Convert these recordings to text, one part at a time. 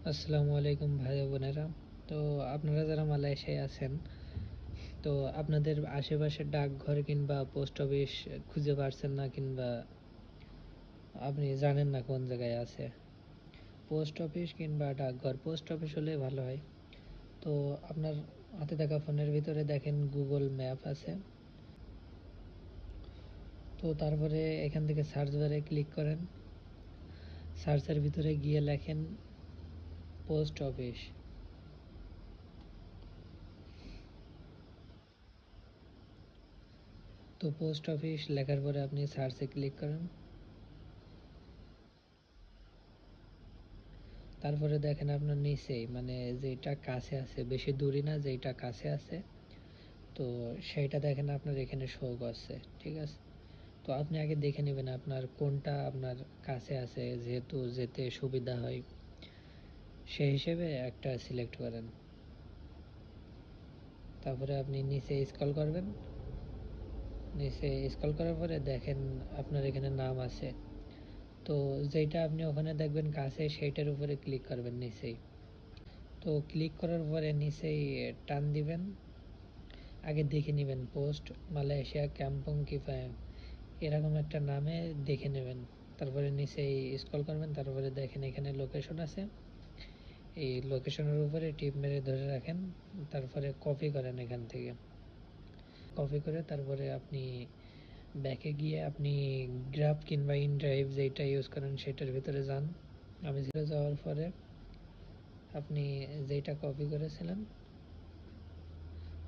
আসসালামু আলাইকুম ভাই বোনেরা। তো আপনারা যারা মালয়েশিয়ায় আছেন, তো আপনাদের আশেপাশে ডাকঘর কিংবা পোস্ট অফিস খুঁজে পাচ্ছেন না, কিংবা আপনি জানেন না কোন জায়গায় আছে পোস্ট অফিস কিংবা ডাকঘর। পোস্ট অফিস হলে ভালো হয়। তো আপনার হাতে থাকা ফোনের ভিতরে দেখেন গুগল ম্যাপ আছে। তো তারপরে এখান থেকে সার্চ বারে ক্লিক করেন। সার্চের ভিতরে গিয়ে লেখেন পোস্ট অফিস। তো পোস্ট অফিস লেখার পরে আপনি সার্চে ক্লিক করেন। তারপরে দেখেন আপনার নিচেই, মানে যেটা কাছে আছে, বেশি দূরে না, যেটা কাছে আছে, তো সেইটা দেখেন আপনার এখানে শো করছে। ঠিক আছে, তো আপনি আগে দেখে নেবেন আপনার কোনটা আপনার কাছে আছে, যেহেতু যেতে সুবিধা হয় সেই হিসেবে একটা সিলেক্ট করেন। তারপরে আপনি নিচে স্ক্রল করবেন। নিচে স্ক্রল করার পরে দেখেন আপনার এখানে নাম আছে। তো যেটা আপনি ওখানে দেখবেন কাছে, সেইটার উপরে ক্লিক করবেন নিচেই। তো ক্লিক করার পরে নিচেই টান দিবেন। আগে দেখে নেবেন পোস্ট মালয়েশিয়া কাম্পং কিফায়াং, এরকম একটা নামে দেখে নেবেন। তারপরে নিচে স্ক্রল করবেন। তারপরে দেখেন এখানে লোকেশন আছে, এই লোকেশনের উপরে টিপ মেরে ধরে রাখেন। তারপরে কপি করেন এখান থেকে। কপি করে তারপরে আপনি ব্যাকে গিয়ে আপনি গ্রাফ কিংবা ইনড্রাইভ যেটা ইউজ করেন সেটার ভিতরে যান। আমি যাওয়ার পরে আপনি যেটা কপি করেছিলেন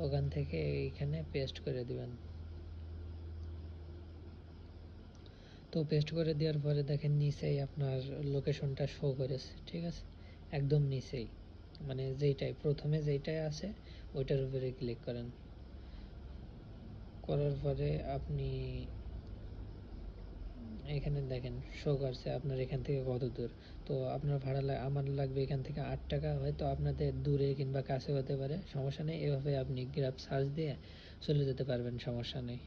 ওখান থেকে এইখানে পেস্ট করে দিবেন। তো পেস্ট করে দেওয়ার পরে দেখেন নিচেই আপনার লোকেশনটা শো করেছে। ঠিক আছে, একদম নিচেই, মানে যেইটাই প্রথমে যেইটাই আছে ওইটার উপরে ক্লিক করেন। করার পরে আপনি এখানে দেখেন শো করছে আপনার এখান থেকে কত দূর। তো আপনার ভাড়া আমার লাগবে এখান থেকে 8 টাকা। হয়তো আপনাদের দূরে কিংবা কাছে হতে পারে, সমস্যা নেই। এভাবে আপনি গ্রাফ সার্চ দিয়ে চলে যেতে পারবেন, সমস্যা নেই।